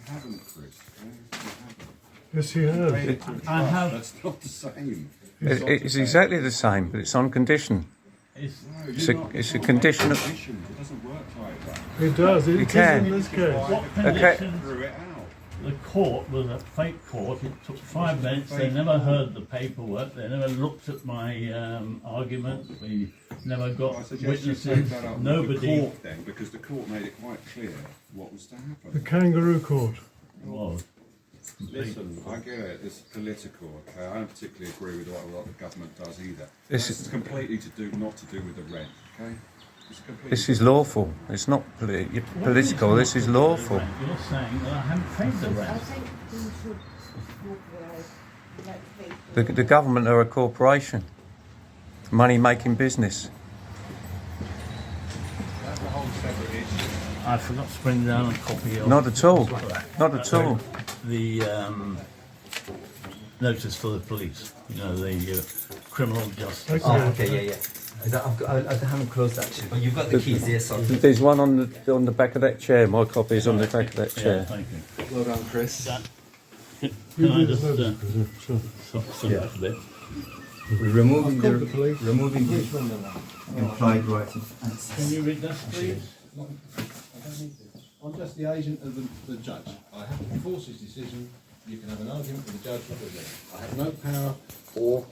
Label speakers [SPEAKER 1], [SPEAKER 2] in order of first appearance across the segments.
[SPEAKER 1] haven't, Chris. Okay? You haven't.
[SPEAKER 2] Yes, you have.
[SPEAKER 3] I have.
[SPEAKER 1] That's not the same.
[SPEAKER 4] It's exactly the same, but it's on condition. It's a condition of...
[SPEAKER 1] It doesn't work like that.
[SPEAKER 2] It does. It is
[SPEAKER 4] can.
[SPEAKER 2] in this case.
[SPEAKER 3] What
[SPEAKER 4] Okay.
[SPEAKER 3] conditions?
[SPEAKER 1] Threw it out.
[SPEAKER 3] The court was a fake court. It took 5 minutes. They never heard the paperwork. They never looked at my argument. We never got
[SPEAKER 1] I suggest you take
[SPEAKER 3] witnesses.
[SPEAKER 1] that up with
[SPEAKER 3] Nobody
[SPEAKER 1] the court then, because the court made it quite clear what was to
[SPEAKER 2] The
[SPEAKER 1] happen.
[SPEAKER 2] kangaroo court.
[SPEAKER 3] was.
[SPEAKER 1] Listen, I get it. It's political. Okay, I don't particularly agree with what the government does either.
[SPEAKER 4] This
[SPEAKER 1] It's completely not to do with the rent. Okay.
[SPEAKER 4] This is lawful. It's not political. This is lawful.
[SPEAKER 3] You're saying that I haven't paid the rent.
[SPEAKER 4] The government are a corporation, money-making business.
[SPEAKER 1] That's a whole separate issue.
[SPEAKER 3] I forgot to bring down a copy of.
[SPEAKER 4] Not at all. Not at all.
[SPEAKER 3] The notice for the police. You know, the criminal justice.
[SPEAKER 2] Okay.
[SPEAKER 5] Oh, okay, yeah. I haven't closed actually, but you've got the keys there, so.
[SPEAKER 4] There's one on the back of that chair. My copy is on the back of that
[SPEAKER 3] Yeah,
[SPEAKER 4] chair.
[SPEAKER 3] thank you.
[SPEAKER 5] Well done, Chris.
[SPEAKER 3] Can I just stop that a bit?
[SPEAKER 5] We're removing
[SPEAKER 2] I've called the police.
[SPEAKER 5] removing the implied right of
[SPEAKER 3] Can
[SPEAKER 5] access.
[SPEAKER 3] you read that, please?
[SPEAKER 6] I don't need to. I'm just the agent of the judge. I have to enforce his decision. You can have an argument with the judge. I have no power or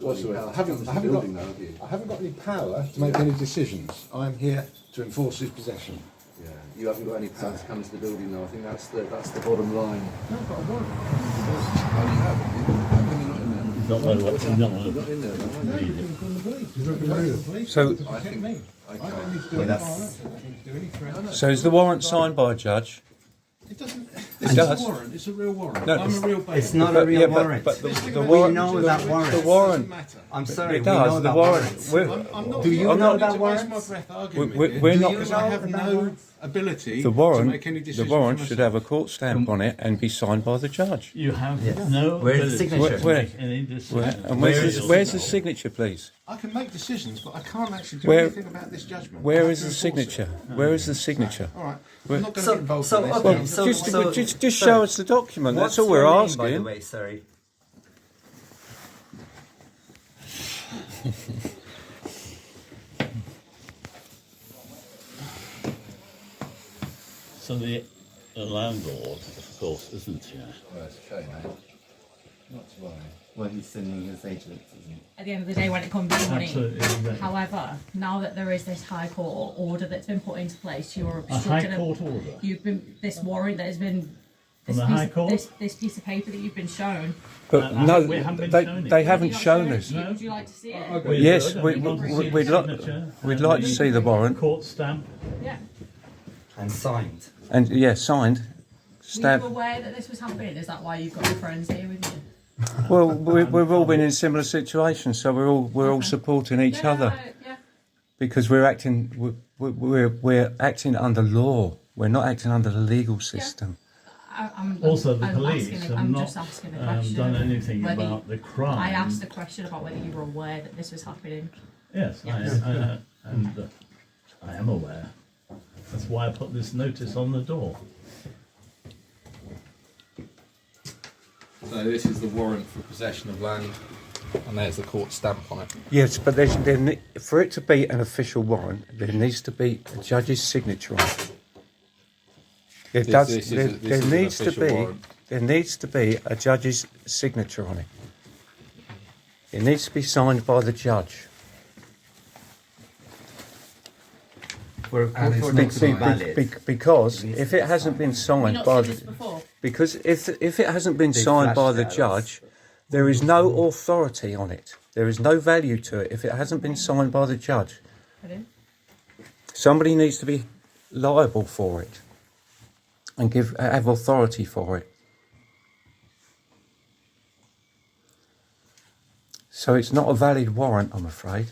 [SPEAKER 6] whatsoever. I haven't got any power to make any decisions. I'm here to enforce his possession.
[SPEAKER 7] Yeah, you haven't got any power to come to the building though. I think that's the bottom line.
[SPEAKER 6] No, I've got a warrant.
[SPEAKER 7] Oh, you have? How come you're not in there?
[SPEAKER 3] You don't know what you don't know.
[SPEAKER 7] You're not in there, though, are you?
[SPEAKER 6] You can call the police.
[SPEAKER 2] You don't read it.
[SPEAKER 6] Police
[SPEAKER 4] So-
[SPEAKER 6] to protect me. I don't need to do any violence. I don't need to do any threat.
[SPEAKER 4] So is the warrant signed by a judge?
[SPEAKER 6] It doesn't.
[SPEAKER 4] It does.
[SPEAKER 6] a warrant. It's a real warrant.
[SPEAKER 4] No,
[SPEAKER 6] I'm a real bailiff.
[SPEAKER 5] It's not a real warrant.
[SPEAKER 4] But the
[SPEAKER 5] we
[SPEAKER 4] warrant.
[SPEAKER 5] know that warrant.
[SPEAKER 4] The warrant.
[SPEAKER 6] matter.
[SPEAKER 5] I'm sorry,
[SPEAKER 4] It
[SPEAKER 5] we know
[SPEAKER 4] does. The
[SPEAKER 5] that
[SPEAKER 4] warrant.
[SPEAKER 5] warrant.
[SPEAKER 6] I'm not.
[SPEAKER 5] Do you
[SPEAKER 6] I'm
[SPEAKER 5] know
[SPEAKER 6] not
[SPEAKER 5] that
[SPEAKER 6] to waste
[SPEAKER 5] warrant?
[SPEAKER 6] my breath arguing
[SPEAKER 4] We're
[SPEAKER 6] with you,
[SPEAKER 4] not-
[SPEAKER 6] because I have no ability
[SPEAKER 4] The
[SPEAKER 6] to
[SPEAKER 4] warrant.
[SPEAKER 6] make any
[SPEAKER 4] The
[SPEAKER 6] decisions
[SPEAKER 4] warrant
[SPEAKER 6] for
[SPEAKER 4] should
[SPEAKER 6] myself.
[SPEAKER 4] have a court stamp on it and be signed by the judge.
[SPEAKER 3] You have
[SPEAKER 5] Yes.
[SPEAKER 3] no
[SPEAKER 5] Where's the
[SPEAKER 3] ability
[SPEAKER 5] signature?
[SPEAKER 3] to make any decision.
[SPEAKER 4] And
[SPEAKER 3] Where
[SPEAKER 4] where's
[SPEAKER 3] is
[SPEAKER 4] the
[SPEAKER 3] your
[SPEAKER 4] signature, please?
[SPEAKER 6] I can make decisions, but I can't actually do
[SPEAKER 4] Where-
[SPEAKER 6] anything about this judgment. I
[SPEAKER 4] Where
[SPEAKER 6] have
[SPEAKER 4] is
[SPEAKER 6] to
[SPEAKER 4] the
[SPEAKER 6] enforce
[SPEAKER 4] signature?
[SPEAKER 6] it.
[SPEAKER 4] Where is the signature?
[SPEAKER 6] All right.
[SPEAKER 4] Where-
[SPEAKER 6] I'm not going to
[SPEAKER 5] So-
[SPEAKER 6] get involved
[SPEAKER 5] so,
[SPEAKER 6] in this.
[SPEAKER 5] okay,
[SPEAKER 6] now.
[SPEAKER 5] so-
[SPEAKER 4] Just
[SPEAKER 5] sorry.
[SPEAKER 4] show us the document. That's
[SPEAKER 5] What's
[SPEAKER 4] all we're
[SPEAKER 5] your name,
[SPEAKER 4] asking.
[SPEAKER 5] by the way, sorry.
[SPEAKER 3] So the landlord, of course, isn't he?
[SPEAKER 7] Well, it's a shame, eh? Not to worry.
[SPEAKER 5] Well, he's sending his agent, isn't he?
[SPEAKER 8] At the end of the day, when it comes to money.
[SPEAKER 3] Absolutely. Exactly.
[SPEAKER 8] However, now that there is this High Court order that's been put into place, you're
[SPEAKER 3] A
[SPEAKER 8] obstructing.
[SPEAKER 3] High Court order.
[SPEAKER 8] You've been this warrant that has been.
[SPEAKER 3] From
[SPEAKER 8] This
[SPEAKER 3] the
[SPEAKER 8] piece,
[SPEAKER 3] High Court?
[SPEAKER 8] This piece of paper that you've been shown.
[SPEAKER 4] But
[SPEAKER 3] we
[SPEAKER 4] no,
[SPEAKER 3] haven't been
[SPEAKER 4] they,
[SPEAKER 3] shown it.
[SPEAKER 4] they
[SPEAKER 8] Have
[SPEAKER 4] haven't
[SPEAKER 8] you not
[SPEAKER 4] shown
[SPEAKER 8] it?
[SPEAKER 4] us.
[SPEAKER 3] No.
[SPEAKER 8] Would you like to see it?
[SPEAKER 3] We
[SPEAKER 4] Yes,
[SPEAKER 3] would,
[SPEAKER 4] we-
[SPEAKER 3] and want to see
[SPEAKER 4] we'd
[SPEAKER 3] the
[SPEAKER 4] like-
[SPEAKER 3] signature
[SPEAKER 4] We'd
[SPEAKER 3] and
[SPEAKER 4] like to
[SPEAKER 3] the
[SPEAKER 4] see the warrant.
[SPEAKER 3] court stamp.
[SPEAKER 8] Yeah.
[SPEAKER 5] And signed.
[SPEAKER 4] And yeah, signed.
[SPEAKER 8] Were you
[SPEAKER 4] Stamp.
[SPEAKER 8] aware that this was happening? Is that why you've got your friends here with you?
[SPEAKER 4] Well, we've all been in similar situations, so we're all supporting each
[SPEAKER 8] Yeah,
[SPEAKER 4] other
[SPEAKER 8] Yeah.
[SPEAKER 4] because we're acting under law. We're not acting under the legal system.
[SPEAKER 3] Also, the
[SPEAKER 8] I'm
[SPEAKER 3] police
[SPEAKER 8] asking,
[SPEAKER 3] have
[SPEAKER 8] I'm
[SPEAKER 3] not
[SPEAKER 8] just asking a question.
[SPEAKER 3] done anything
[SPEAKER 8] whether
[SPEAKER 3] about the crime.
[SPEAKER 8] I asked a question about whether you were aware that this was happening.
[SPEAKER 3] Yes,
[SPEAKER 8] Yes.
[SPEAKER 3] I am aware. That's why I put this notice on the door.
[SPEAKER 6] So this is the warrant for possession of land, and there's the court stamp on it.
[SPEAKER 4] Yes, but for it to be an official warrant, there needs to be a judge's signature on it. It does.
[SPEAKER 6] this
[SPEAKER 4] There
[SPEAKER 6] is an
[SPEAKER 4] needs to
[SPEAKER 6] official
[SPEAKER 4] be.
[SPEAKER 6] warrant.
[SPEAKER 4] There needs to be a judge's signature on it. It needs to be signed by the judge.
[SPEAKER 5] For a
[SPEAKER 7] And
[SPEAKER 5] court
[SPEAKER 7] it's
[SPEAKER 5] order
[SPEAKER 7] not
[SPEAKER 5] to be
[SPEAKER 7] signed.
[SPEAKER 5] valid.
[SPEAKER 4] Because if it hasn't been signed
[SPEAKER 8] You've
[SPEAKER 4] by
[SPEAKER 8] not seen this
[SPEAKER 4] the,
[SPEAKER 8] before.
[SPEAKER 4] because if it hasn't been
[SPEAKER 5] They
[SPEAKER 4] signed by
[SPEAKER 5] flashed
[SPEAKER 4] the
[SPEAKER 5] it at us.
[SPEAKER 4] judge, there is no authority on it. There is no value to it if it hasn't been signed by the judge.
[SPEAKER 8] Pardon?
[SPEAKER 4] Somebody needs to be liable for it and have authority for it. So it's not a valid warrant, I'm afraid.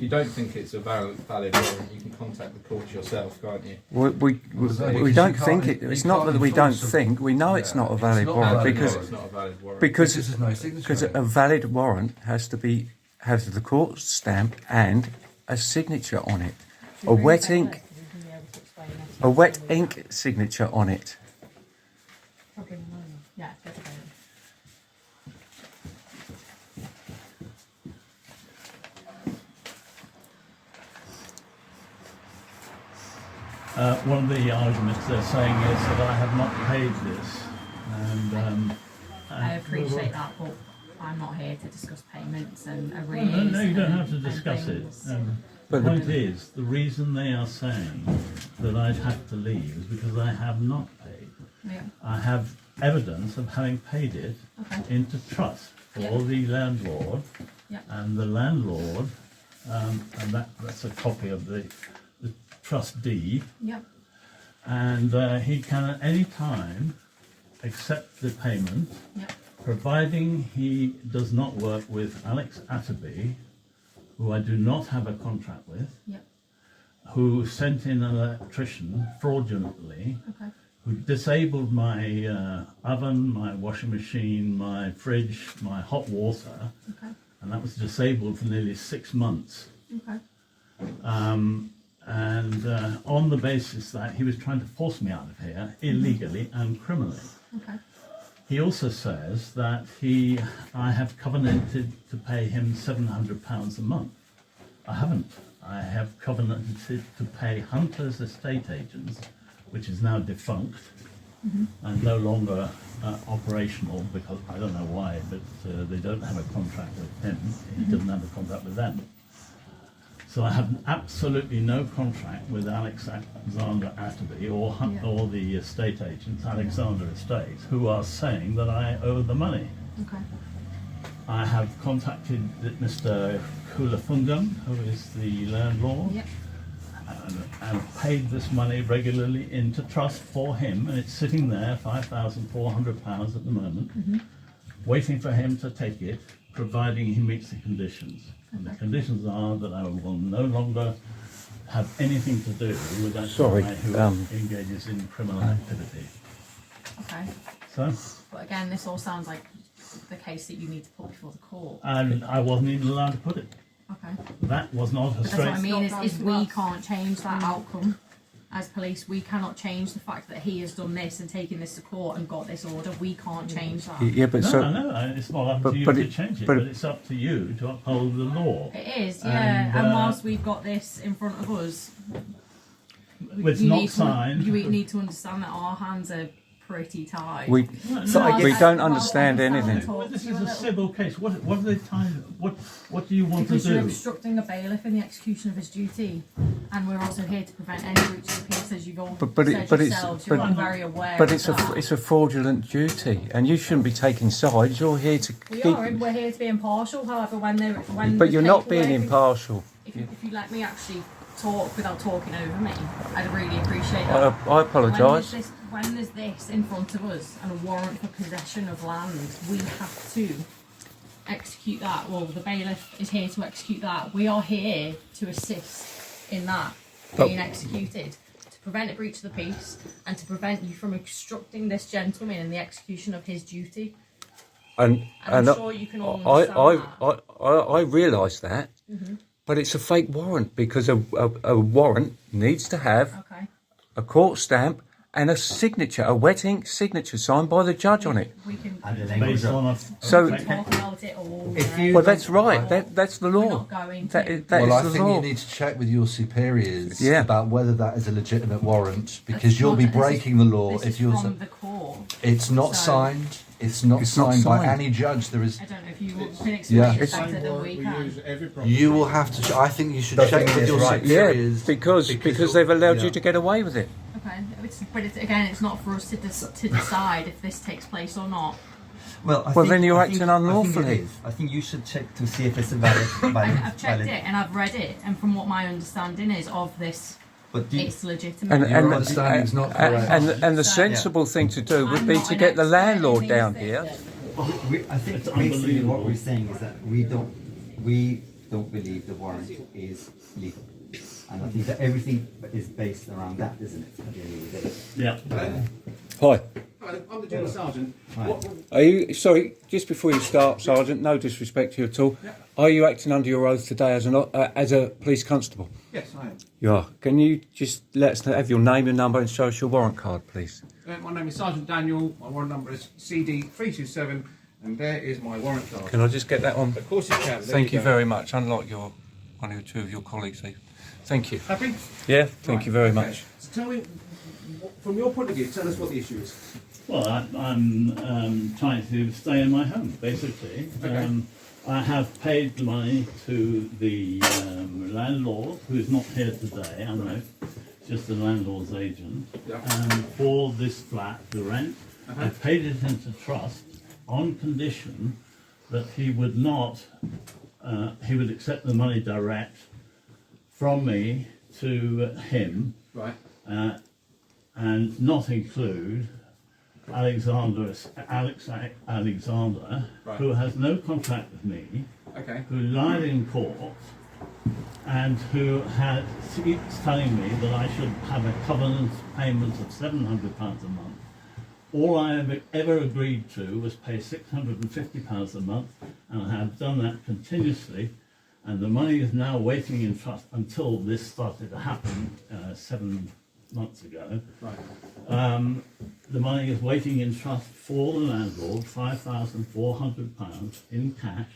[SPEAKER 9] you don't think it's a valid warrant, you can contact the court yourself, can't you?
[SPEAKER 4] We don't think it. It's not that we don't think. We know it's not a valid warrant because
[SPEAKER 9] It's not a valid warrant.
[SPEAKER 4] because
[SPEAKER 5] There's no signature.
[SPEAKER 4] a valid warrant has the court stamp and a signature on it, a wet ink signature on it.
[SPEAKER 8] Yeah, get the bailiff.
[SPEAKER 3] One of the arguments they're saying is that I have not paid this, and
[SPEAKER 8] I appreciate that, but I'm not here to discuss payments and
[SPEAKER 3] well,
[SPEAKER 8] arrears.
[SPEAKER 3] no, you don't have to
[SPEAKER 8] and
[SPEAKER 3] discuss it.
[SPEAKER 8] things.
[SPEAKER 3] The
[SPEAKER 4] But
[SPEAKER 3] point is, the reason they are saying that I'd have to leave is because I have not paid.
[SPEAKER 8] Yeah.
[SPEAKER 3] I have evidence of having paid it
[SPEAKER 8] Okay.
[SPEAKER 3] into trust for
[SPEAKER 8] Yeah.
[SPEAKER 3] the landlord,
[SPEAKER 8] Yeah.
[SPEAKER 3] and the landlord, and that's a copy of the trust deed,
[SPEAKER 8] Yep.
[SPEAKER 3] and he can at any time accept the payment,
[SPEAKER 8] Yep.
[SPEAKER 3] providing he does not work with Alex Atterby, who I do not have a contract with,
[SPEAKER 8] Yep.
[SPEAKER 3] who sent in an electrician fraudulently,
[SPEAKER 8] Okay.
[SPEAKER 3] who disabled my oven, my washing machine, my fridge, my hot water,
[SPEAKER 8] Okay.
[SPEAKER 3] and that was disabled for nearly 6 months.
[SPEAKER 8] Okay.
[SPEAKER 3] And on the basis that he was trying to force me out of here illegally and criminally.
[SPEAKER 8] Okay.
[SPEAKER 3] He also says that I have covenanted to pay him £700 a month. I haven't. I have covenanted to pay Hunter's estate agents, which is now defunct and no longer operational, because I don't know why, but they don't have a contract with him. He doesn't have a contract with them. So I have absolutely no contract with Alexander Atterby or or the estate agents, Alexander Estates, who are saying that I owe the money.
[SPEAKER 8] Okay.
[SPEAKER 3] I have contacted Mr. Kulafungam, who is the landlord,
[SPEAKER 8] Yep.
[SPEAKER 3] and paid this money regularly into trust for him, and it's sitting there, £5,400 at the moment, waiting for him to take it, providing he meets the conditions. And the conditions are that I will no longer have anything to do with that guy who engages in criminal activity.
[SPEAKER 8] Okay.
[SPEAKER 3] So,
[SPEAKER 8] But again, this all sounds like the case that you need to put before the court.
[SPEAKER 3] and I wasn't even allowed to put it.
[SPEAKER 8] Okay.
[SPEAKER 3] That was not a
[SPEAKER 8] That's what I
[SPEAKER 3] straight.
[SPEAKER 8] mean is we can't change that outcome. As police, we cannot change the fact that he has done this and taken this to court and got this order. We can't change that.
[SPEAKER 4] Yeah, but
[SPEAKER 3] No, it's not up to you to change it, but it's up to you to uphold the law.
[SPEAKER 8] It is, yeah. And,
[SPEAKER 3] And,
[SPEAKER 8] whilst we've got this in front of us,
[SPEAKER 3] It's
[SPEAKER 8] you
[SPEAKER 3] not
[SPEAKER 8] need
[SPEAKER 3] signed.
[SPEAKER 8] You need to understand that our hands are pretty tied.
[SPEAKER 4] we don't understand anything.
[SPEAKER 3] Well, this is a civil case. What are they trying? What do you want
[SPEAKER 8] Because
[SPEAKER 3] to
[SPEAKER 8] you're
[SPEAKER 3] do?
[SPEAKER 8] obstructing a bailiff in the execution of his duty, and we're also here to prevent any breach of the peace, as you've all said yourselves. You're all very aware.
[SPEAKER 4] But
[SPEAKER 8] of that.
[SPEAKER 4] it's a fraudulent duty, and you shouldn't be taking sides. You're here to
[SPEAKER 8] We're here to be impartial. However, when
[SPEAKER 4] But you're not being
[SPEAKER 8] paperwork-
[SPEAKER 4] impartial.
[SPEAKER 8] If you let me actually talk without talking over me, I'd really appreciate that.
[SPEAKER 4] I apologise.
[SPEAKER 8] When there's this in front of us and a warrant for possession of land, we have to execute that. Well, the bailiff is here to execute that. We are here to assist in that being executed, to prevent a breach of the peace and to prevent you from obstructing this gentleman in the execution of his duty.
[SPEAKER 4] And
[SPEAKER 8] I'm sure you can all understand that.
[SPEAKER 4] I realise that, but it's a fake warrant because a warrant needs to have
[SPEAKER 8] Okay.
[SPEAKER 4] a court stamp and a signature, a wet ink signature signed by the judge on it.
[SPEAKER 8] We can
[SPEAKER 3] Based on a
[SPEAKER 4] So-
[SPEAKER 8] talk about it all.
[SPEAKER 5] If
[SPEAKER 8] day.
[SPEAKER 5] you-
[SPEAKER 4] Well, that's right. That's the
[SPEAKER 8] We're
[SPEAKER 4] law.
[SPEAKER 8] not going to.
[SPEAKER 4] That is
[SPEAKER 6] Well, I
[SPEAKER 4] the
[SPEAKER 6] think
[SPEAKER 4] law.
[SPEAKER 6] you need to check with your superiors
[SPEAKER 4] Yeah.
[SPEAKER 6] about whether that is a legitimate warrant,
[SPEAKER 8] That's
[SPEAKER 6] because you'll be
[SPEAKER 8] not- this is-
[SPEAKER 6] breaking the law
[SPEAKER 8] This
[SPEAKER 6] if
[SPEAKER 8] is
[SPEAKER 6] you're.
[SPEAKER 8] from the court.
[SPEAKER 6] It's not
[SPEAKER 8] So-
[SPEAKER 6] signed. It's not
[SPEAKER 4] It's not
[SPEAKER 6] signed by
[SPEAKER 4] signed.
[SPEAKER 6] any judge. There is.
[SPEAKER 8] I don't know if you can explain
[SPEAKER 6] Yeah.
[SPEAKER 8] it
[SPEAKER 6] It's-
[SPEAKER 8] better than we can.
[SPEAKER 1] every property.
[SPEAKER 6] You will have to. I think you should
[SPEAKER 5] Don't
[SPEAKER 6] check
[SPEAKER 5] think
[SPEAKER 6] with
[SPEAKER 5] it's
[SPEAKER 6] your
[SPEAKER 5] right.
[SPEAKER 4] Yeah,
[SPEAKER 6] superiors
[SPEAKER 4] because they've allowed
[SPEAKER 6] yeah.
[SPEAKER 4] you to get away with it.
[SPEAKER 8] Okay, but again, it's not for us to decide if this takes place or not.
[SPEAKER 5] Well,
[SPEAKER 4] Well, then you're
[SPEAKER 5] I think-
[SPEAKER 4] acting
[SPEAKER 5] I think
[SPEAKER 4] unlawfully.
[SPEAKER 5] it is. I think you should check to see if it's a valid.
[SPEAKER 8] I've checked it and I've read it, and from what my understanding is of this,
[SPEAKER 5] But do you,
[SPEAKER 8] it's legitimate.
[SPEAKER 4] And
[SPEAKER 6] Your understanding's not correct.
[SPEAKER 4] and the
[SPEAKER 8] So-
[SPEAKER 4] sensible thing to do would
[SPEAKER 8] I'm
[SPEAKER 4] be
[SPEAKER 8] not
[SPEAKER 4] to
[SPEAKER 8] an
[SPEAKER 4] get the
[SPEAKER 8] expert in
[SPEAKER 4] landlord
[SPEAKER 8] these
[SPEAKER 4] down
[SPEAKER 8] things.
[SPEAKER 4] here.
[SPEAKER 5] I think
[SPEAKER 3] It's
[SPEAKER 5] basically what
[SPEAKER 3] unbelievable.
[SPEAKER 5] we're saying is that we don't believe the warrant is legal. And I think that everything is based around that, isn't it? At the end of the day.
[SPEAKER 3] Yeah.
[SPEAKER 4] Hi.
[SPEAKER 6] I'm the General Sergeant. What,
[SPEAKER 4] Are you sorry? Just before you start, Sergeant. No disrespect to you at all.
[SPEAKER 6] Yeah.
[SPEAKER 4] Are you acting under your oath today as a police constable?
[SPEAKER 6] yes, I am.
[SPEAKER 4] You are. Can you just let us know, have your name, your number, and show us your warrant card, please?
[SPEAKER 6] My name is Sergeant Daniel. My warrant number is CD327, and there is my warrant card.
[SPEAKER 4] Can I just get that one?
[SPEAKER 6] Of course you can. There
[SPEAKER 4] Thank you
[SPEAKER 6] go.
[SPEAKER 4] very much. Unlike one or two of your colleagues, thank you.
[SPEAKER 6] Happy?
[SPEAKER 4] Yeah, thank you very
[SPEAKER 6] Okay.
[SPEAKER 4] much.
[SPEAKER 6] So tell me, from your point of view, tell us what the issue is.
[SPEAKER 3] Well, I'm trying to stay in my home, basically.
[SPEAKER 6] Okay.
[SPEAKER 3] I have paid the money to the landlord, who is not here today, I know, just the landlord's agent,
[SPEAKER 6] Yeah.
[SPEAKER 3] for this flat, the rent. I paid it into trust on condition that he would not, he would accept the money direct from me to him,
[SPEAKER 6] Right.
[SPEAKER 3] and not include Alexander,
[SPEAKER 6] Right.
[SPEAKER 3] who has no contract with me,
[SPEAKER 6] Okay.
[SPEAKER 3] who lied in court, and who keeps telling me that I should have a covenant payment of £700 a month. All I have ever agreed to was pay £650 a month, and I have done that continuously, and the money is now waiting in trust until this started to happen 7 months ago.
[SPEAKER 6] Right.
[SPEAKER 3] The money is waiting in trust for the landlord, £5,400 in cash.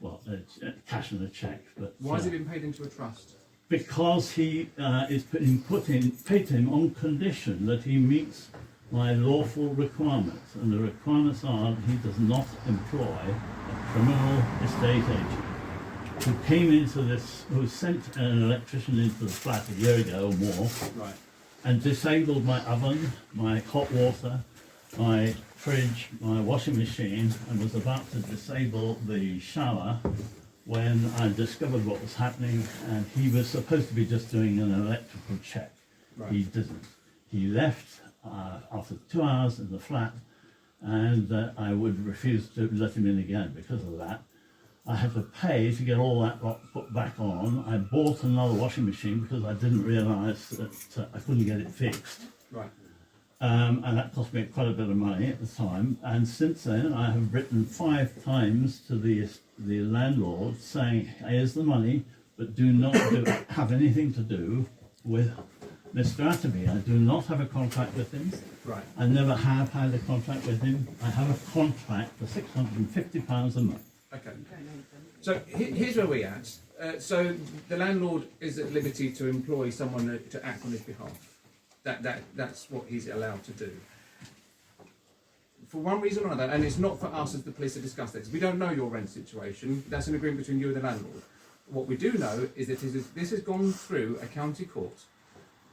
[SPEAKER 3] Well, cash and a cheque. But
[SPEAKER 6] Why has it been paid into a trust?
[SPEAKER 3] because he is paid to him on condition that he meets my lawful requirements, and the requirements are that he does not employ a criminal estate agent who came into this, who sent an electrician into the flat a year ago or more,
[SPEAKER 6] Right.
[SPEAKER 3] and disabled my oven, my hot water, my fridge, my washing machine, and was about to disable the shower when I discovered what was happening, and he was supposed to be just doing an electrical check.
[SPEAKER 6] Right.
[SPEAKER 3] He didn't. He left after 2 hours in the flat, and I would refuse to let him in again because of that. I had to pay to get all that put back on. I bought another washing machine because I didn't realise that I couldn't get it fixed.
[SPEAKER 6] Right.
[SPEAKER 3] And that cost me quite a bit of money at the time. And since then, I have written 5 times to the landlord saying, here's the money, but do not have anything to do with Mr. Atterby. I do not have a contract with him.
[SPEAKER 6] Right.
[SPEAKER 3] I never have had a contract with him. I have a contract for £650 a month.
[SPEAKER 6] Okay. So here's where we're at. So the landlord is at liberty to employ someone to act on his behalf. That's what he's allowed to do. For one reason or another, and it's not for us as the police to discuss this. We don't know your rent situation. That's an agreement between you and the landlord. What we do know is that this has gone through a county court,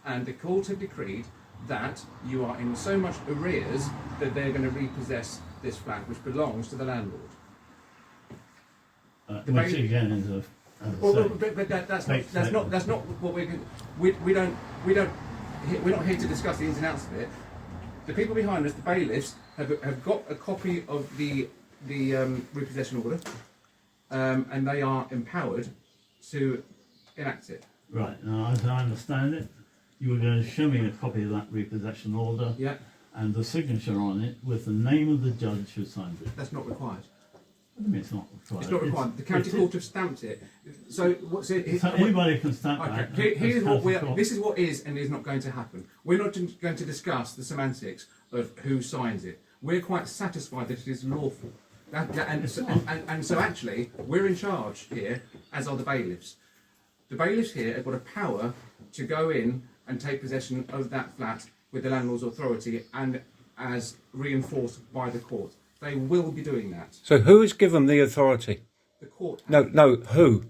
[SPEAKER 6] and the court have decreed that you are in so much arrears that they're going to repossess this flat, which belongs to the landlord.
[SPEAKER 3] Which again is a...
[SPEAKER 6] Well, but that's not what we're not here to discuss the ins and outs of it. The people behind us, the bailiffs, have got a copy of the repossession order, and they are empowered to enact it.
[SPEAKER 3] Right, now as I understand it, you were going to show me a copy of that repossession order,
[SPEAKER 6] Yeah,
[SPEAKER 3] and the signature on it with the name of the judge who signed it.
[SPEAKER 6] that's not required.
[SPEAKER 3] What do you mean it's not required?
[SPEAKER 6] It's not required. The county court have stamped it. So what's it?
[SPEAKER 3] So anybody can stamp that.
[SPEAKER 6] Okay, here's what
[SPEAKER 3] county court.
[SPEAKER 6] this is what is and is not going to happen. We're not going to discuss the semantics of who signs it. We're quite satisfied that it is lawful. And so actually, we're in charge here, as are the bailiffs. The bailiffs here have got a power to go in and take possession of that flat with the landlord's authority and as reinforced by the court. They will be doing that.
[SPEAKER 4] So who has given the authority?
[SPEAKER 6] The court.
[SPEAKER 4] No, who?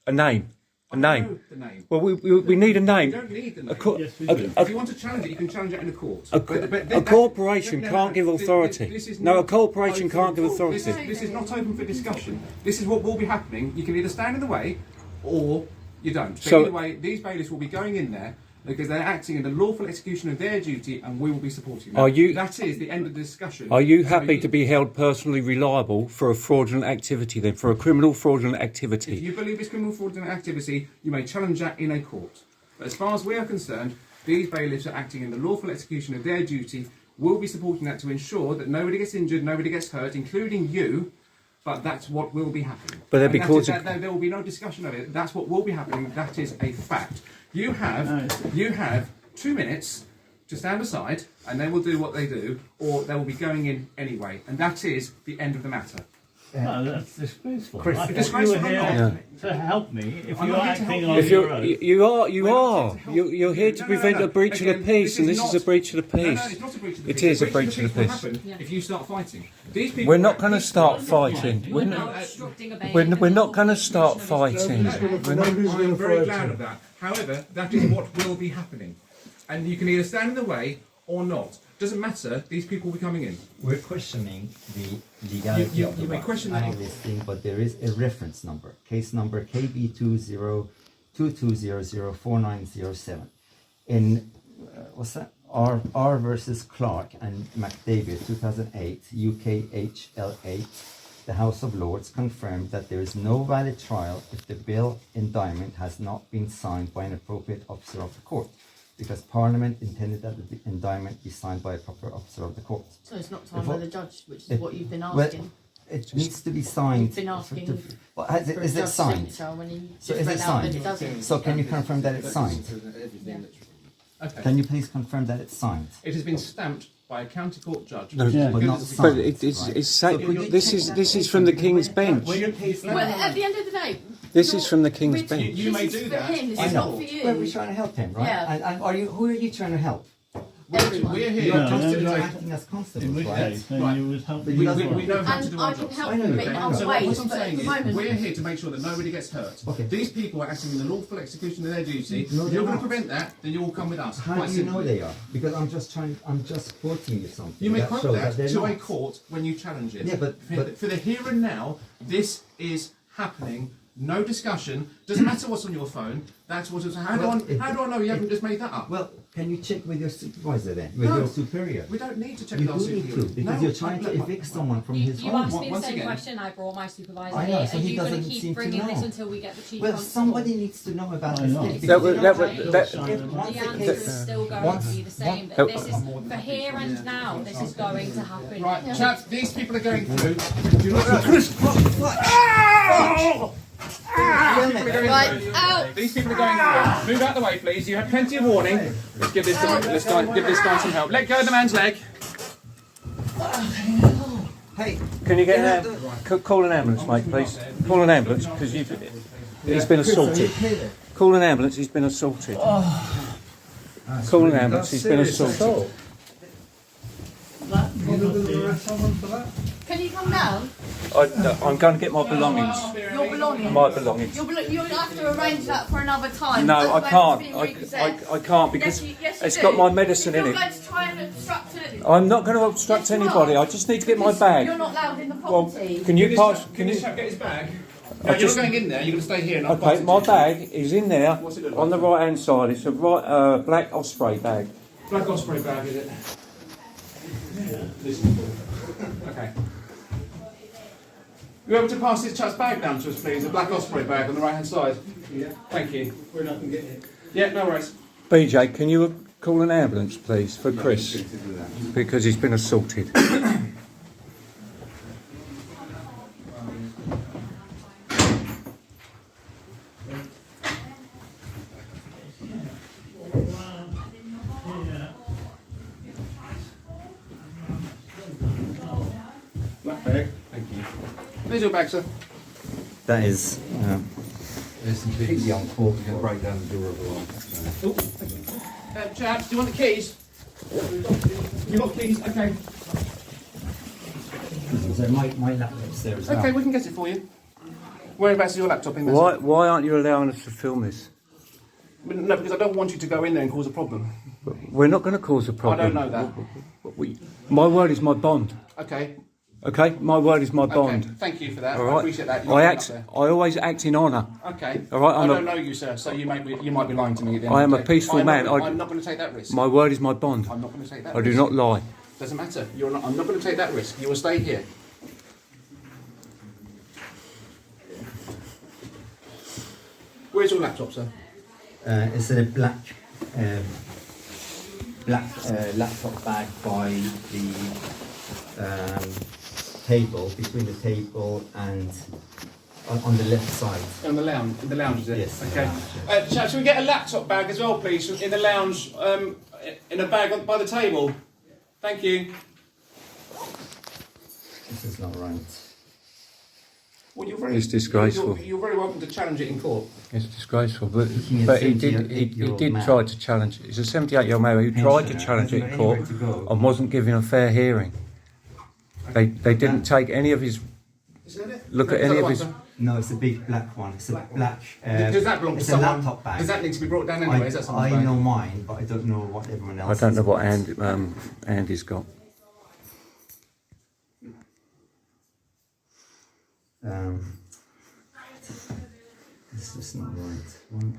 [SPEAKER 4] A name. A
[SPEAKER 6] I
[SPEAKER 4] name.
[SPEAKER 6] know the name.
[SPEAKER 4] Well, we need a
[SPEAKER 6] You
[SPEAKER 4] name.
[SPEAKER 6] don't need the name.
[SPEAKER 3] Yes, we do.
[SPEAKER 6] If you want to challenge it, you can challenge it in a court.
[SPEAKER 4] A corporation can't give authority. No, a corporation can't give authority.
[SPEAKER 6] This is not open for discussion. This is what will be happening. You can either stand in the way or you don't. But
[SPEAKER 4] So-
[SPEAKER 6] either way, these bailiffs will be going in there
[SPEAKER 1] because they're acting in the lawful execution of their duty, and we will be supporting them.
[SPEAKER 4] Are you-
[SPEAKER 1] That is the end of the discussion.
[SPEAKER 4] Are you
[SPEAKER 1] So
[SPEAKER 4] happy to be held personally reliable for a fraudulent activity then, for a criminal fraudulent
[SPEAKER 1] If
[SPEAKER 4] activity?
[SPEAKER 1] you believe it's criminal fraudulent activity, you may challenge that in a court. But as far as we are concerned, these bailiffs are acting in the lawful execution of their duty. We'll be supporting that to ensure that nobody gets injured, nobody gets hurt, including you. But that's what will be happening.
[SPEAKER 4] But there'll
[SPEAKER 1] And
[SPEAKER 4] be
[SPEAKER 1] that
[SPEAKER 4] courts
[SPEAKER 1] is-
[SPEAKER 4] of-
[SPEAKER 1] that- there will be no discussion of it. That's what will be happening. That is a fact. You have 2 minutes to stand aside, and they will do what they do, or they will be going in anyway. And that is the end of the matter.
[SPEAKER 3] No, that's disgraceful.
[SPEAKER 4] Chris,
[SPEAKER 3] I thought
[SPEAKER 1] disgraceful
[SPEAKER 3] you were
[SPEAKER 1] or
[SPEAKER 3] here
[SPEAKER 1] not?
[SPEAKER 3] to help me if
[SPEAKER 1] I'm
[SPEAKER 3] you're
[SPEAKER 1] not here to
[SPEAKER 3] acting
[SPEAKER 1] help
[SPEAKER 3] on
[SPEAKER 1] you.
[SPEAKER 4] If
[SPEAKER 3] your
[SPEAKER 4] you're,
[SPEAKER 3] own.
[SPEAKER 4] you're here to prevent a breach of the peace, and this is a breach of the
[SPEAKER 1] No,
[SPEAKER 4] peace.
[SPEAKER 1] it's not a breach of the
[SPEAKER 4] It
[SPEAKER 1] peace.
[SPEAKER 4] is a breach of the
[SPEAKER 1] will
[SPEAKER 4] peace.
[SPEAKER 1] happen if you start fighting. These people
[SPEAKER 4] We're
[SPEAKER 1] are
[SPEAKER 4] not going to
[SPEAKER 1] peaceful.
[SPEAKER 4] start fighting.
[SPEAKER 8] You're now obstructing a bailiff
[SPEAKER 4] We're
[SPEAKER 8] in the
[SPEAKER 4] not
[SPEAKER 8] lawful
[SPEAKER 4] going to
[SPEAKER 8] execution
[SPEAKER 4] start
[SPEAKER 8] of his
[SPEAKER 4] fighting.
[SPEAKER 8] duty.
[SPEAKER 1] I'm very glad of that. However, that is what will be happening. And you can either stand in the way or not. Doesn't matter, these people will be coming in.
[SPEAKER 5] We're questioning the legality
[SPEAKER 1] You-
[SPEAKER 5] of the
[SPEAKER 1] you may
[SPEAKER 5] warrant
[SPEAKER 1] question
[SPEAKER 5] and
[SPEAKER 1] that.
[SPEAKER 5] this thing, but there is a reference number, case number KB2022004907. In what's that? R versus Clark and McDavid, 2008, UKHL8. The House of Lords confirmed that there is no valid trial if the bill indictment has not been signed by an appropriate officer of the court, because Parliament intended that the indictment be signed by a proper officer of the court.
[SPEAKER 8] So it's not signed
[SPEAKER 5] Before-
[SPEAKER 8] by the judge, which is
[SPEAKER 5] It-
[SPEAKER 8] what you've been
[SPEAKER 5] well,
[SPEAKER 8] asking.
[SPEAKER 5] It needs to be signed.
[SPEAKER 8] You've been asking
[SPEAKER 5] Well,
[SPEAKER 8] for a
[SPEAKER 5] is it
[SPEAKER 8] judge
[SPEAKER 5] signed?
[SPEAKER 8] signature when you
[SPEAKER 5] So
[SPEAKER 8] just
[SPEAKER 5] is
[SPEAKER 8] read
[SPEAKER 5] it
[SPEAKER 8] out that
[SPEAKER 5] signed?
[SPEAKER 8] it doesn't.
[SPEAKER 5] So can you confirm that it's signed?
[SPEAKER 1] Okay.
[SPEAKER 5] Can you please confirm that it's signed?
[SPEAKER 1] It has been stamped by a county court judge.
[SPEAKER 4] No,
[SPEAKER 3] Yeah.
[SPEAKER 5] But not
[SPEAKER 4] but
[SPEAKER 5] signed.
[SPEAKER 4] it's
[SPEAKER 5] right?
[SPEAKER 4] sa-
[SPEAKER 5] So could you
[SPEAKER 4] this
[SPEAKER 5] check
[SPEAKER 4] is
[SPEAKER 5] that
[SPEAKER 4] this is
[SPEAKER 5] case
[SPEAKER 4] from the
[SPEAKER 5] number?
[SPEAKER 4] King's Bench.
[SPEAKER 5] When your case
[SPEAKER 8] Well,
[SPEAKER 5] number-
[SPEAKER 8] at the end of the day,
[SPEAKER 4] This is from the King's
[SPEAKER 8] Richard,
[SPEAKER 4] Bench.
[SPEAKER 1] You may
[SPEAKER 8] this is
[SPEAKER 1] do
[SPEAKER 8] for
[SPEAKER 1] that.
[SPEAKER 8] him, this
[SPEAKER 5] I
[SPEAKER 8] is
[SPEAKER 5] know.
[SPEAKER 8] not for you.
[SPEAKER 5] Well, we're trying to help him, right?
[SPEAKER 8] Yeah.
[SPEAKER 5] And are you? Who are you trying to help?
[SPEAKER 8] Everyone.
[SPEAKER 1] We're
[SPEAKER 5] You're
[SPEAKER 1] here
[SPEAKER 3] No,
[SPEAKER 1] just
[SPEAKER 3] no,
[SPEAKER 1] to
[SPEAKER 3] no.
[SPEAKER 1] take.
[SPEAKER 5] acting as
[SPEAKER 3] In
[SPEAKER 5] constables,
[SPEAKER 3] which
[SPEAKER 5] right?
[SPEAKER 3] case, then
[SPEAKER 1] Right.
[SPEAKER 3] you would help
[SPEAKER 5] But
[SPEAKER 3] me.
[SPEAKER 5] you
[SPEAKER 1] We
[SPEAKER 5] doesn't-
[SPEAKER 1] know how to
[SPEAKER 8] And
[SPEAKER 1] do
[SPEAKER 8] I
[SPEAKER 1] our
[SPEAKER 8] can
[SPEAKER 1] jobs.
[SPEAKER 8] help
[SPEAKER 5] I know
[SPEAKER 8] you
[SPEAKER 5] you
[SPEAKER 8] in
[SPEAKER 5] can.
[SPEAKER 8] other
[SPEAKER 1] So
[SPEAKER 8] ways,
[SPEAKER 1] what I'm
[SPEAKER 8] but at
[SPEAKER 1] saying
[SPEAKER 8] the
[SPEAKER 1] is,
[SPEAKER 8] moment,
[SPEAKER 1] we're here to make sure that nobody gets hurt.
[SPEAKER 5] Okay.
[SPEAKER 1] These people are acting in the lawful execution of their duty.
[SPEAKER 5] No,
[SPEAKER 1] If
[SPEAKER 5] they're
[SPEAKER 1] you're going
[SPEAKER 5] not.
[SPEAKER 1] to prevent that, then you all come with us.
[SPEAKER 5] How
[SPEAKER 1] Quite
[SPEAKER 5] do you know
[SPEAKER 1] simply.
[SPEAKER 5] they are? Because I'm just quoting you something.
[SPEAKER 1] You may
[SPEAKER 5] that
[SPEAKER 1] quote
[SPEAKER 5] shows
[SPEAKER 1] that
[SPEAKER 5] they're
[SPEAKER 1] to a
[SPEAKER 5] not.
[SPEAKER 1] court when you challenge it.
[SPEAKER 5] Yeah, but-
[SPEAKER 1] for the here and now, this is happening. No discussion. Doesn't matter what's on your phone. That's what. How do I know you haven't just made that up?
[SPEAKER 5] Well, can you check with your supervisor then, with
[SPEAKER 1] No.
[SPEAKER 5] your superior?
[SPEAKER 1] We don't need to check
[SPEAKER 5] You
[SPEAKER 1] with our
[SPEAKER 5] do need
[SPEAKER 1] superior.
[SPEAKER 5] to, because
[SPEAKER 1] No,
[SPEAKER 5] you're trying to
[SPEAKER 1] look,
[SPEAKER 5] evict someone from
[SPEAKER 8] You,
[SPEAKER 5] his
[SPEAKER 8] you
[SPEAKER 5] home.
[SPEAKER 8] asked me the
[SPEAKER 1] Once
[SPEAKER 8] same
[SPEAKER 1] again-
[SPEAKER 8] question. I brought my supervisor
[SPEAKER 5] I know,
[SPEAKER 8] here.
[SPEAKER 5] so
[SPEAKER 8] Are
[SPEAKER 5] he
[SPEAKER 8] you going to
[SPEAKER 5] doesn't seem
[SPEAKER 8] keep
[SPEAKER 5] to
[SPEAKER 8] bringing this
[SPEAKER 5] know.
[SPEAKER 8] until we get the chief
[SPEAKER 5] Well,
[SPEAKER 8] constable?
[SPEAKER 5] somebody needs to know about
[SPEAKER 3] I
[SPEAKER 5] this
[SPEAKER 3] know.
[SPEAKER 5] thing.
[SPEAKER 4] That
[SPEAKER 5] because
[SPEAKER 4] was- that was-
[SPEAKER 5] if
[SPEAKER 4] that-
[SPEAKER 5] once
[SPEAKER 8] The
[SPEAKER 5] the
[SPEAKER 8] answer
[SPEAKER 5] case-
[SPEAKER 8] is still going
[SPEAKER 5] once-
[SPEAKER 8] to be the same.
[SPEAKER 4] once-
[SPEAKER 8] That this is for here and now. This is going to happen.
[SPEAKER 1] Right, chaps, these people are going through. Do not.
[SPEAKER 8] Right, out.
[SPEAKER 1] These people are going through. Move out the way, please. You have plenty of warning. Let's give this guy some help. Let go of the man's leg.
[SPEAKER 5] Hey,
[SPEAKER 4] Can you get call an ambulance, mate, please? Call an ambulance because he's been assaulted. Call an ambulance. He's been assaulted. Call an ambulance. He's been assaulted.
[SPEAKER 8] Can you come down?
[SPEAKER 4] I'm going to get my belongings.
[SPEAKER 8] Your belongings.
[SPEAKER 4] My belongings.
[SPEAKER 8] You'll have to arrange that for another time.
[SPEAKER 4] No, I
[SPEAKER 8] That's
[SPEAKER 4] can't.
[SPEAKER 8] when it's being repossessed.
[SPEAKER 4] I can't because
[SPEAKER 8] Yes,
[SPEAKER 4] it's
[SPEAKER 8] you
[SPEAKER 4] got
[SPEAKER 8] do.
[SPEAKER 4] my medicine in
[SPEAKER 8] You're
[SPEAKER 4] it.
[SPEAKER 8] going to try and obstruct it.
[SPEAKER 4] I'm not going to obstruct
[SPEAKER 8] Yes, you
[SPEAKER 4] anybody.
[SPEAKER 8] are.
[SPEAKER 4] I just need to get my
[SPEAKER 8] You're
[SPEAKER 4] bag.
[SPEAKER 8] not allowed in the
[SPEAKER 4] Well,
[SPEAKER 8] property.
[SPEAKER 4] can you pass?
[SPEAKER 1] Can
[SPEAKER 4] Can
[SPEAKER 1] this
[SPEAKER 4] you?
[SPEAKER 1] chap get his bag? No, you're not going in there. You're going to stay here. And I'll pass
[SPEAKER 4] Okay,
[SPEAKER 1] it
[SPEAKER 4] my
[SPEAKER 1] to you.
[SPEAKER 4] bag is in there
[SPEAKER 1] What's it look
[SPEAKER 4] on the
[SPEAKER 1] like?
[SPEAKER 4] right hand side. It's a black Osprey bag.
[SPEAKER 1] Black Osprey bag, is it? Okay. You able to pass this chap's bag down to us, please? The Black Osprey bag on the right hand side. Yeah. Thank you. We're not going to get it. Yeah, no worries.
[SPEAKER 4] BJ, can you call an ambulance, please, for Chris? Because he's been assaulted.
[SPEAKER 1] Black bag. Thank you. There's your bag, sir.
[SPEAKER 5] that is completely uncalled
[SPEAKER 7] You can
[SPEAKER 5] for.
[SPEAKER 7] break down the door of the line.
[SPEAKER 1] Chaps, do you want the keys? You got keys? Okay.
[SPEAKER 5] So my laptop's there as well.
[SPEAKER 1] Okay, we can get it for you. Whereabouts is your laptop in there?
[SPEAKER 4] Why aren't you allowing us to film this?
[SPEAKER 1] No, because I don't want you to go in there and cause a problem.
[SPEAKER 4] We're not going to cause a problem.
[SPEAKER 1] I don't know that.
[SPEAKER 4] My word is my bond.
[SPEAKER 1] Okay.
[SPEAKER 4] Okay, my word is my
[SPEAKER 1] Okay,
[SPEAKER 4] bond.
[SPEAKER 1] thank you for that.
[SPEAKER 4] All
[SPEAKER 1] I
[SPEAKER 4] right.
[SPEAKER 1] appreciate that.
[SPEAKER 4] I always act in honour.
[SPEAKER 1] Okay.
[SPEAKER 4] All right,
[SPEAKER 1] I
[SPEAKER 4] I'm
[SPEAKER 1] don't
[SPEAKER 4] a-
[SPEAKER 1] know you, sir, so you might be lying to me at the end
[SPEAKER 4] I
[SPEAKER 1] of
[SPEAKER 4] am
[SPEAKER 1] the
[SPEAKER 4] a
[SPEAKER 1] day.
[SPEAKER 4] peaceful man.
[SPEAKER 1] I'm not going to take that risk.
[SPEAKER 4] My word is my bond.
[SPEAKER 1] I'm not going to take that
[SPEAKER 4] I
[SPEAKER 1] risk.
[SPEAKER 4] do not lie.
[SPEAKER 1] Doesn't matter. I'm not going to take that risk. You will stay here. Where's your laptop, sir?
[SPEAKER 5] It's in a black laptop bag by the table, between the table and on the left side.
[SPEAKER 1] On the lounge. In the lounge, is it?
[SPEAKER 5] Yes,
[SPEAKER 1] Okay.
[SPEAKER 5] the lounge,
[SPEAKER 1] Shall we get a laptop bag as well, please, in the lounge, in a bag by the table? Thank you.
[SPEAKER 5] This is not right.
[SPEAKER 1] Well, you're very,
[SPEAKER 4] It's disgraceful.
[SPEAKER 1] You're very welcome to challenge it in court.
[SPEAKER 4] It's disgraceful, but
[SPEAKER 5] He
[SPEAKER 4] he
[SPEAKER 5] is
[SPEAKER 4] did
[SPEAKER 5] 78-year-old man.
[SPEAKER 4] try to challenge it. He's a 78-year-old man who tried to
[SPEAKER 5] Pensioner,
[SPEAKER 4] challenge it in
[SPEAKER 5] hasn't
[SPEAKER 4] court
[SPEAKER 5] got anywhere to go.
[SPEAKER 4] and wasn't given a fair hearing. They didn't take any of his
[SPEAKER 1] Isn't that it?
[SPEAKER 4] look
[SPEAKER 1] No,
[SPEAKER 4] at
[SPEAKER 1] is
[SPEAKER 4] any
[SPEAKER 1] that
[SPEAKER 4] of
[SPEAKER 1] the
[SPEAKER 4] his.
[SPEAKER 1] one, sir?
[SPEAKER 5] No, it's a big black one. It's a black.
[SPEAKER 1] Does that belong to
[SPEAKER 5] it's
[SPEAKER 1] someone?
[SPEAKER 5] a laptop bag.
[SPEAKER 1] Does that need to be brought down anyway? Is that someone's
[SPEAKER 5] I
[SPEAKER 1] bag?
[SPEAKER 5] know mine, but I don't know what everyone
[SPEAKER 4] I
[SPEAKER 5] else.
[SPEAKER 4] don't know what Andy's got.
[SPEAKER 5] This is not right.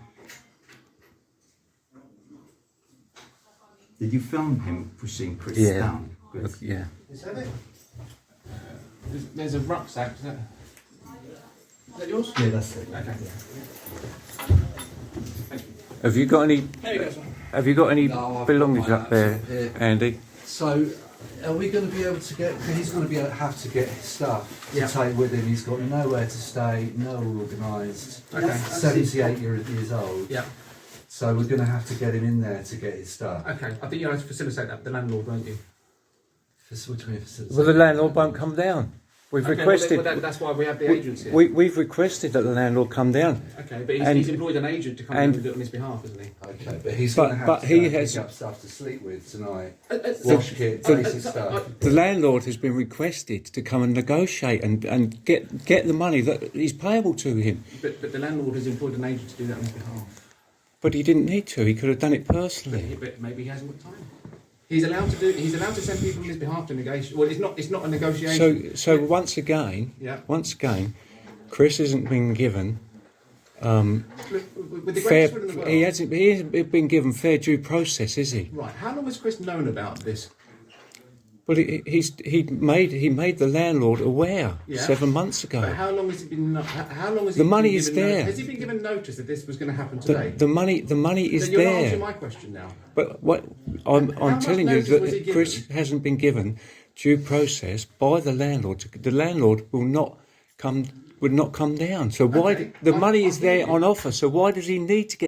[SPEAKER 5] Did you film him pushing Chris
[SPEAKER 4] Yeah.
[SPEAKER 5] down? Good.
[SPEAKER 4] Look, yeah.
[SPEAKER 1] Is that it? There's a rucksack. Is that yours?
[SPEAKER 5] Yeah, that's it.
[SPEAKER 1] Okay.
[SPEAKER 4] Have you got any?
[SPEAKER 1] There you go, sir.
[SPEAKER 4] Have you got any
[SPEAKER 7] No, I've
[SPEAKER 4] belongings
[SPEAKER 7] got my
[SPEAKER 4] up there,
[SPEAKER 7] laptop here.
[SPEAKER 4] Andy?
[SPEAKER 7] So, are we going to be able to get? He's going to be have to get his stuff to
[SPEAKER 1] Yeah.
[SPEAKER 7] take with him. He's got nowhere to stay, nowhere organised.
[SPEAKER 1] Okay.
[SPEAKER 7] 78 years old.
[SPEAKER 1] Yeah.
[SPEAKER 7] So we're going to have to get him in there to get his stuff.
[SPEAKER 1] Okay. I think you have to facilitate that with the landlord, don't you?
[SPEAKER 7] What do you mean facilitate?
[SPEAKER 4] Well, the landlord won't come down. We've
[SPEAKER 1] Okay,
[SPEAKER 4] requested.
[SPEAKER 1] Well, that's why we have the agents here.
[SPEAKER 4] We've requested that the landlord come down.
[SPEAKER 1] Okay, but
[SPEAKER 4] and-
[SPEAKER 1] he's employed an agent to come
[SPEAKER 4] and-
[SPEAKER 1] and do it on his behalf, isn't he?
[SPEAKER 7] Okay, but he's
[SPEAKER 4] But-
[SPEAKER 7] going to have
[SPEAKER 4] but
[SPEAKER 7] to
[SPEAKER 4] he
[SPEAKER 7] go and
[SPEAKER 4] has-
[SPEAKER 7] pick up stuff to sleep with tonight.
[SPEAKER 1] The-
[SPEAKER 7] Wash kit, basic stuff.
[SPEAKER 4] The landlord has been requested to come and negotiate and get the money that is payable to him.
[SPEAKER 1] But the landlord has employed an agent to do that on his behalf.
[SPEAKER 4] But he didn't need to. He could have done it personally.
[SPEAKER 1] But maybe he hasn't got time. He's allowed to do. He's allowed to send people on his behalf to negotiate. Well, it's not a negotiation.
[SPEAKER 4] So once again,
[SPEAKER 1] Yeah.
[SPEAKER 4] Chris isn't being given
[SPEAKER 1] With the
[SPEAKER 4] fair.
[SPEAKER 1] greatest will in the world.
[SPEAKER 4] He hasn't been given fair due process, is he?
[SPEAKER 1] Right. How long has Chris known about this?
[SPEAKER 4] Well, he made the landlord aware
[SPEAKER 1] Yeah.
[SPEAKER 4] 7 months
[SPEAKER 1] But
[SPEAKER 4] ago.
[SPEAKER 1] how long has it been? How long has
[SPEAKER 4] The
[SPEAKER 1] he
[SPEAKER 4] money
[SPEAKER 1] been
[SPEAKER 4] is
[SPEAKER 1] given
[SPEAKER 4] there.
[SPEAKER 1] Has he been given notice that this was going to happen today?
[SPEAKER 4] The money is
[SPEAKER 1] then you're not answering
[SPEAKER 4] there.
[SPEAKER 1] my question now.
[SPEAKER 4] But what I'm
[SPEAKER 1] much
[SPEAKER 4] telling you
[SPEAKER 1] notice was he
[SPEAKER 4] that Chris
[SPEAKER 1] given?
[SPEAKER 4] hasn't been given due process by the landlord. The landlord would not come down. So why
[SPEAKER 1] Okay,
[SPEAKER 4] the
[SPEAKER 1] I'm
[SPEAKER 4] money is there
[SPEAKER 1] hearing you.
[SPEAKER 4] on offer? So why does he need to get?